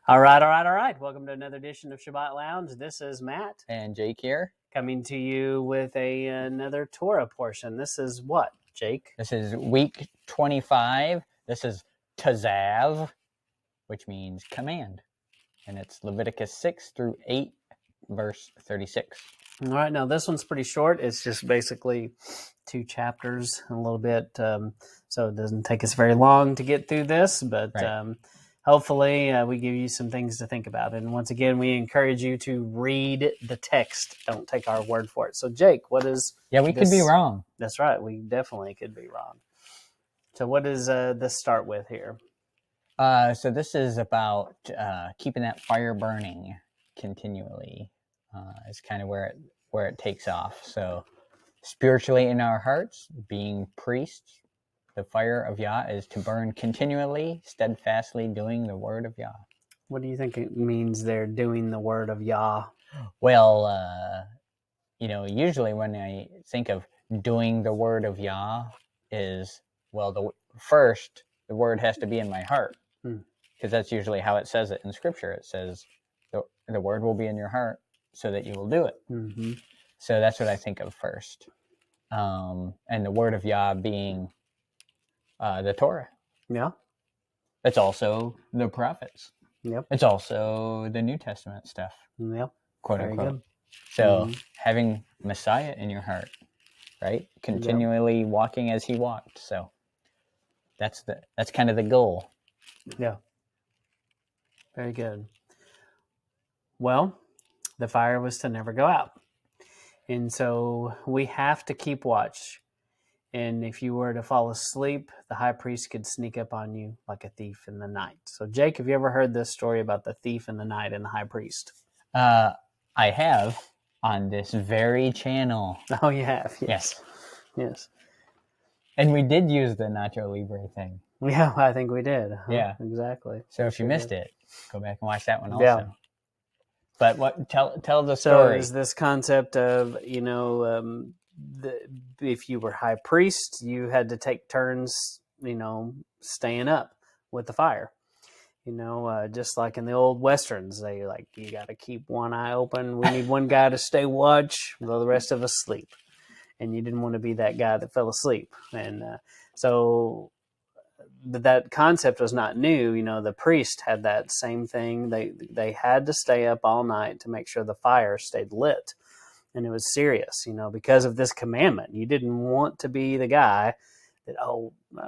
All right. Welcome to another edition of Shabbat Lounge. This is Matt And Jake here. coming to you with another Torah portion. This is what, Jake? This is week 25. This is Tzav, which means command. And it's Leviticus 6 through 8, verse 36. All right, now this one's pretty short. It's just basically 2 chapters, a little bit. So it doesn't take us very long to get through this, but Right. hopefully we give you some things to think about. And once again, we encourage you to read the text. Don't take our word for it. So, Jake, what is... Yeah, we could be wrong. That's right. We definitely could be wrong. So what does this start with here? So this is about keeping that fire burning continually. Is kind of where it takes off. So spiritually in our hearts, being priests, the fire of Yah is to burn continually, steadfastly doing the word of Yah. What do you think it means they're doing the word of Yah? Well, usually when I think of doing the word of Yah is, well, first the word has to be in my heart, because that's usually how it says it in Scripture. It says the word will be in your heart so that you will do it. Mm-hmm. So that's what I think of first. And the word of Yah being the Torah. Yeah. It's also the prophets. Yep. It's also the New Testament stuff. Yep. Quote Very unquote. good. So having Messiah in your heart, right? Continually walking as he walked. So that's kind of the goal. Yeah. Very good. Well, the fire was to never go out. And so we have to keep watch. And if you were to fall asleep, the high priest could sneak up on you like a thief in the night. So, Jake, have you ever heard this story about the thief in the night and the high priest? I have, on this very channel. Oh, you have? Yes. Yes. And we did use the Nacho Libre thing. Yeah, I think we did. Yeah. Exactly. So if you missed it, go back and watch that one also. Yeah. But tell the story. So is this concept of, if you were high priest, you had to take turns, staying up with the fire. Just like in the old Westerns, they you got to keep one eye open. We need one guy to stay watch while the rest of us sleep. And you didn't want to be that guy that fell asleep. And but that concept was not new. The priest had that same thing. They had to stay up all night to make sure the fire stayed lit. And it was serious, because of this commandment. You didn't want to be the guy that,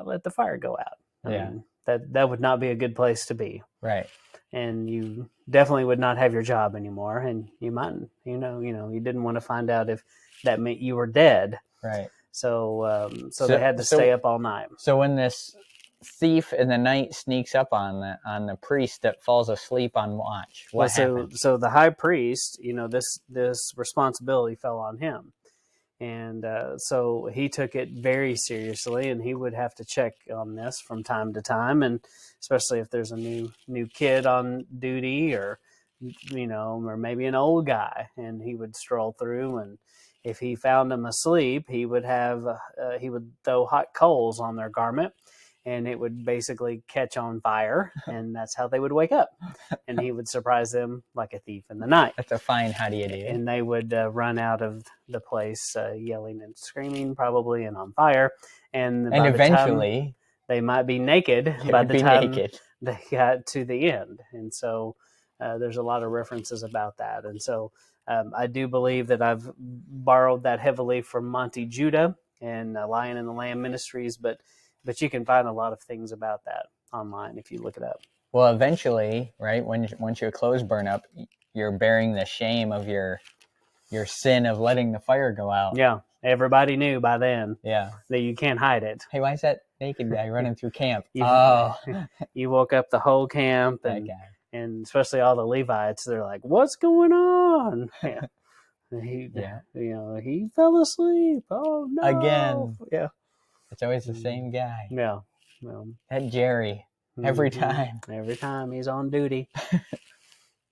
let the fire go out. I mean, that would not be a good place to be. Right. And you definitely would not have your job anymore. And you might, you didn't want to find out if that meant you were dead. Right. So they had to stay up all night. So when this thief in the night sneaks up on the priest that falls asleep on watch, what happens? So the high priest, this responsibility fell on him. And so he took it very seriously, and he would have to check on this from time to time, and especially if there's a new kid on duty, or or maybe an old guy, and he would stroll through, and if he found them asleep, he would throw hot coals on their garment, and it would basically catch on fire, and that's how they would wake up. And he would surprise them like a thief in the night. That's a fine how do you do. And they would run out of the place yelling and screaming, probably, and on fire. And eventually, they might be naked by the time they got to the end. And so there's a lot of references about that. And so I do believe that I've borrowed that heavily from Monty Judah and Lion and the Lamb Ministries, but you can find a lot of things about that online if you look it up. Well, eventually, right, once your clothes burn up, you're bearing the shame of your sin of letting the fire go out. Yeah, everybody knew by then. Yeah, that you can't hide it. Hey, why is that naked guy running through camp? You woke up the whole camp, that guy. And especially all the Levites. They're like, "What's going on?" Yeah. He fell asleep. Oh no! Again. Yeah. It's always the same guy. Yeah. That Jerry. Every time. Every time he's on duty.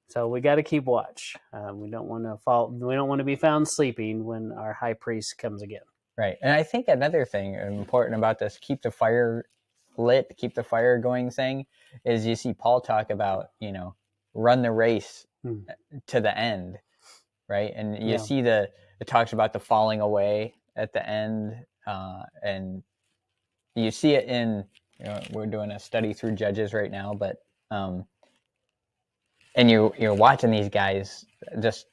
So we got to keep watch. We don't want to fall. We don't want to be found sleeping when our high priest comes again. Right. And I think another thing important about this, keep the fire lit, keep the fire going thing, is you see Paul talk about, run the race Hmm. to the end, right? And you Yeah. see it talks about the falling away at the end, and you see it in, we're doing a study through Judges right now, but and you're watching these guys just,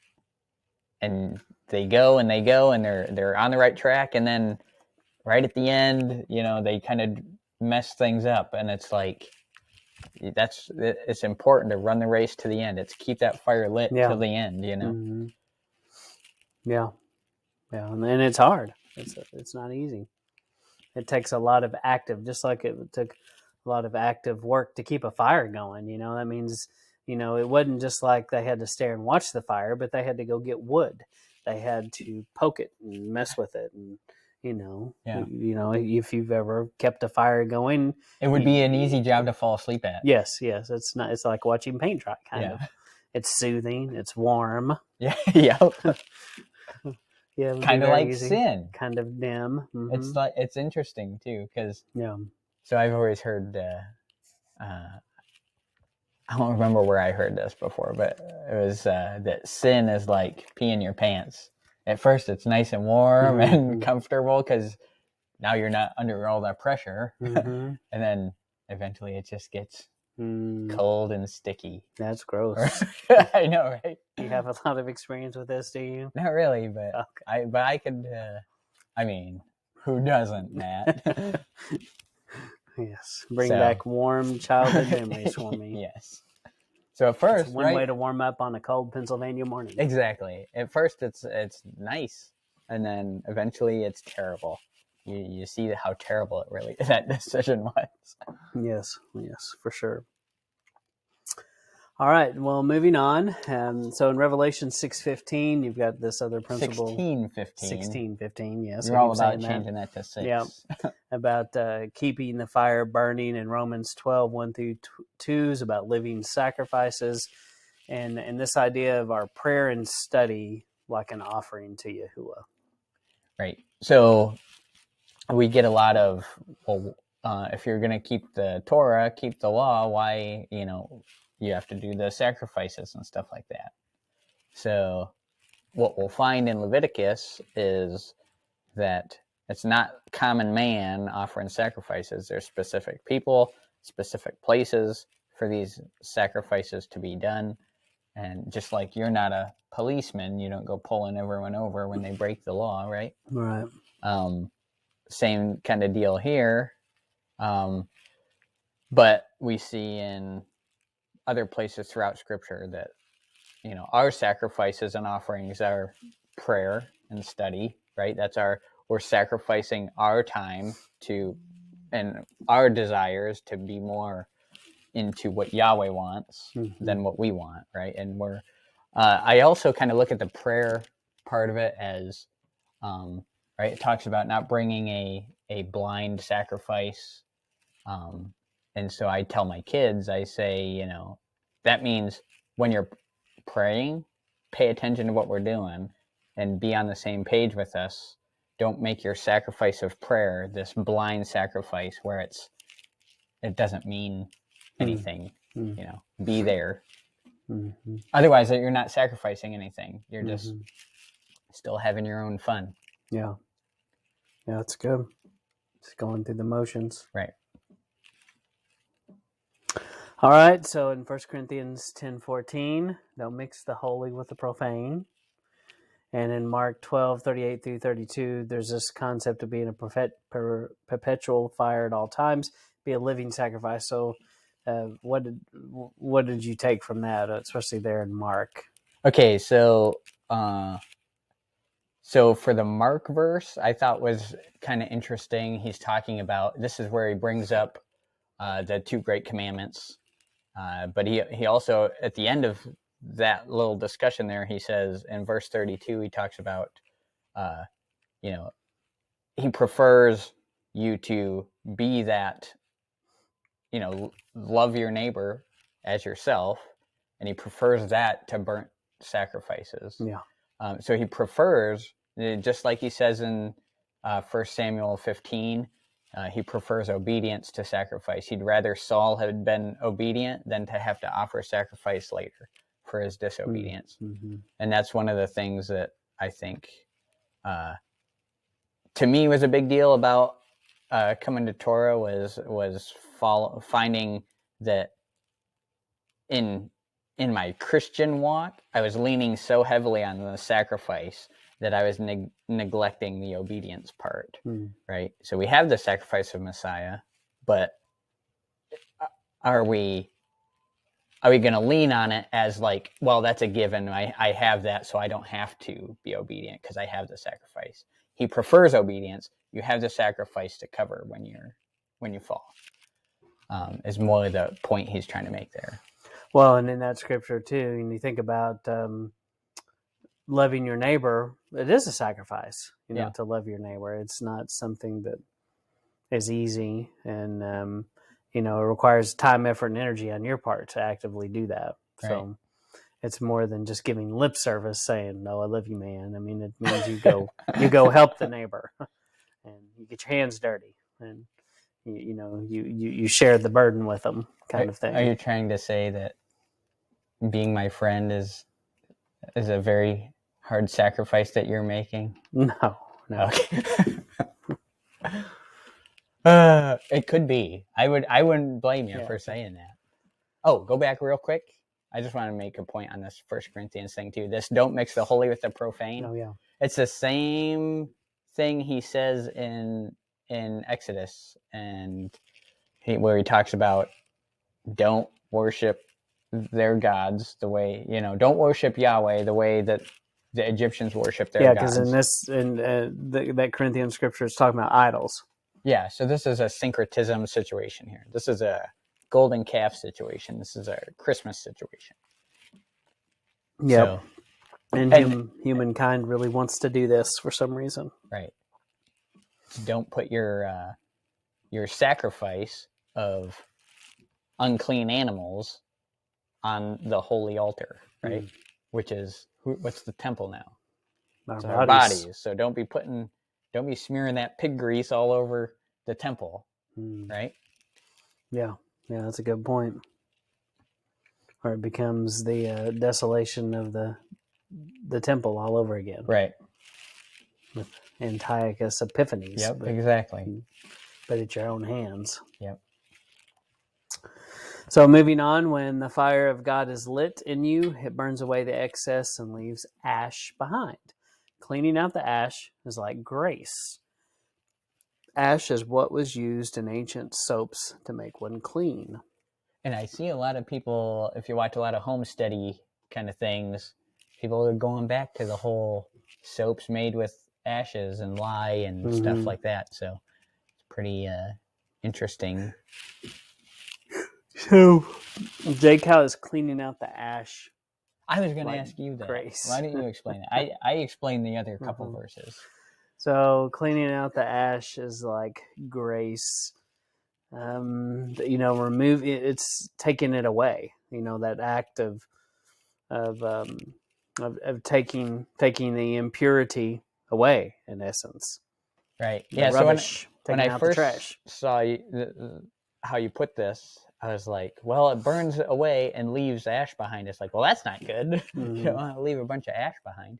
and they go and they're on the right track, and then right at the end, they kind of mess things up, and it's like it's important to run the race to the end. It's keep that fire lit till the end, Mm-hmm. Yeah. And it's hard. It's not easy. It takes a lot of active, just like it took a lot of active work to keep a fire going. That means, it wasn't just like they had to stare and watch the fire, but they had to go get wood. They had to poke it and mess with it. And, if you've ever kept a fire going, it would be an easy job to fall asleep at. Yes. It's not, it's like watching paint dry kind of. It's soothing. It's warm. Yeah. Yeah. Yeah, kind of like easy. sin. Kind of dim. Mm-hmm. It's interesting too, because yeah. So I've always heard. I don't remember where I heard this before, but it was that sin is like peeing your pants. At first, it's nice and warm and comfortable because now you're not under all that pressure, and then eventually it just gets cold and sticky. That's gross. I know, right? You have a lot of experience with this, do you? Not really, but okay. I could. I mean, who doesn't, Matt? Yes, bring back warm childhood memories for me. Yes. So at first, it's one way to warm up on a cold Pennsylvania morning. Exactly. At first, it's nice, and then eventually, it's terrible. You see how terrible it really that decision was. Yes, for sure. All right. Well, moving on. So in Revelation 6:15, you've got this other principle. 16:15. 16:15. Yes. You're all about changing that to 6. Yeah. About keeping the fire burning. In Romans 12:1-2 is about living sacrifices, and this idea of our prayer and study like an offering to Yahuwah. Right. So we get a lot of, if you're going to keep the Torah, keep the law, why you have to do the sacrifices and stuff like that. So what we'll find in Leviticus is that it's not common man offering sacrifices. There's specific people, specific places for these sacrifices to be done. And just like you're not a policeman, you don't go pulling everyone over when they break the law, right? Right. Same kind of deal here. But we see in other places throughout Scripture that, our sacrifices and offerings are prayer and study, right? We're sacrificing our time and our desires to be more into what Yahweh wants than what we want, right? And I also kind of look at the prayer part of it as, right? It talks about not bringing a blind sacrifice. And so I tell my kids, I say, that means when you're praying, pay attention to what we're doing and be on the same page with us. Don't make your sacrifice of prayer this blind sacrifice where it doesn't mean anything. Be there. Otherwise, you're not sacrificing anything. You're just still having your own fun. Yeah, that's good. Just going through the motions. Right. All right, so in 1 Corinthians 10:14, don't mix the holy with the profane. And in Mark 12:38-32, there's this concept of being a perpetual fire at all times, be a living sacrifice. So what did you take from that, especially there in Mark? Okay, so for the Mark verse, I thought was kind of interesting. He's talking about, this is where he brings up the 2 great commandments. But he also, at the end of that little discussion there, he says in verse 32, he talks about, he prefers you to be that, love your neighbor as yourself, and he prefers that to burnt sacrifices. Yeah. So he prefers, just like he says in 1 Samuel 15, He prefers obedience to sacrifice. He'd rather Saul had been obedient than to have to offer sacrifice later for his disobedience. Mm-hmm. And that's one of the things that I think, to me, was a big deal about coming to Torah was finding that in my Christian walk, I was leaning so heavily on the sacrifice that I was neglecting the obedience part, right? So we have the sacrifice of Messiah, but are we going to lean on it as like, well, that's a given. I have that, so I don't have to be obedient because I have the sacrifice. He prefers obedience. You have the sacrifice to cover when you fall. Is more the point he's trying to make there. Well, and in that scripture too, and you think about loving your neighbor, it is a sacrifice, to love your neighbor. It's not something that is easy, and it requires time, effort, and energy on your part to actively do that. Right. So it's more than just giving lip service, saying, "No, I love you, man." I mean, it means you go help the neighbor, and you get your hands dirty, and you share the burden with them, kind of thing. Are you trying to say that being my friend is a very hard sacrifice that you're making? No. Okay. It could be. I wouldn't blame you for saying that. Oh, go back real quick. I just want to make a point on this 1 Corinthians thing too. This don't mix the holy with the profane. Oh yeah. It's the same thing he says in Exodus, and where he talks about don't worship their gods the way, don't worship Yahweh the way that the Egyptians worship their gods. Yeah, because that Corinthian scripture is talking about idols. Yeah, so this is a syncretism situation here. This is a golden calf situation. This is a Christmas situation. Yeah. So, and humankind really wants to do this for some reason. Right. Don't put your sacrifice of unclean animals on the holy altar, right? Which is, what's the temple now? Our bodies. So don't be smearing that pig grease all over the temple, right? Yeah, that's a good point. Or it becomes the desolation of the temple all over again. Right. With Antiochus Epiphanes. Yep, exactly. But at your own hands. Yep. So moving on, when the fire of God is lit in you, it burns away the excess and leaves ash behind. Cleaning out the ash is like grace. Ash is what was used in ancient soaps to make one clean. And I see a lot of people, if you watch a lot of homesteady kind of things, people are going back to the whole soaps made with ashes and lye and stuff like that. So it's pretty interesting. So, Jake, how is cleaning out the ash? I was going to ask you that. Grace. Why didn't you explain it? I explained the other couple verses. So, cleaning out the ash is like grace. Remove it's taking it away. That act of taking the impurity away, in essence. Right. The rubbish, so when I first saw how you put this, I was like, well, it burns away and leaves ash behind. It's like, well, that's not good. You don't want to leave a bunch of ash behind.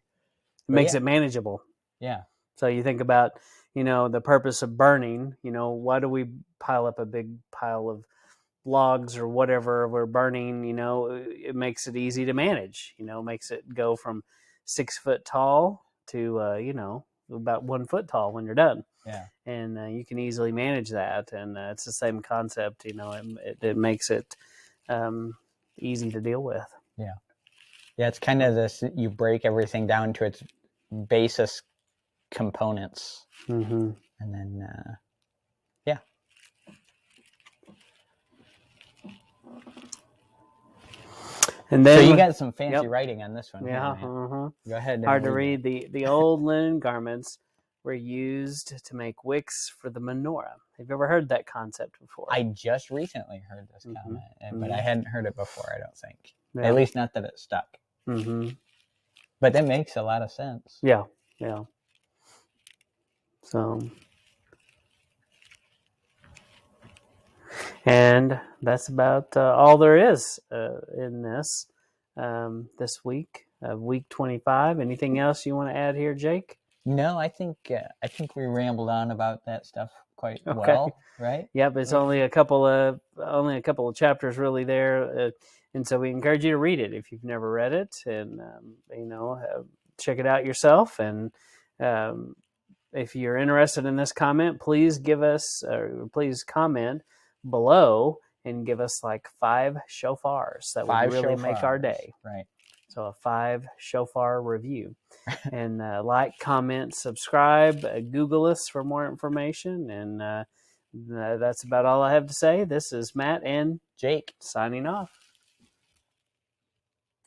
It makes it manageable. Yeah. So you think about, the purpose of burning, why do we pile up a big pile of logs or whatever we're burning? It makes it easy to manage, makes it go from 6 foot tall to, about 1 foot tall when you're done. Yeah. And you can easily manage that. And it's the same concept, it makes it easy to deal with. Yeah. Yeah. It's kind of this, you break everything down to its basis components. And then, yeah. And then, so you got some fancy writing on this one. Yeah. Go ahead. Hard to read. The old linen garments were used to make wicks for the menorah. Have you ever heard that concept before? I just recently heard this comment, but I hadn't heard it before, I don't think. Yeah. At least not that it stuck. But that makes a lot of sense. Yeah. So And that's about all there is in this week, week 25. Anything else you want to add here, Jake? No, I think we rambled on about that stuff quite Okay. well, right? Yep, it's only a couple of chapters really there, and so we encourage you to read it if you've never read it, and check it out yourself. And um, if you're interested in this comment, please comment below and give us like 5 shofars. That would 5 really make our shofars, day. right? So a 5 shofar review. And like, comment, subscribe, Google us for more information. And that's about all I have to say. This is Matt and Jake. signing off.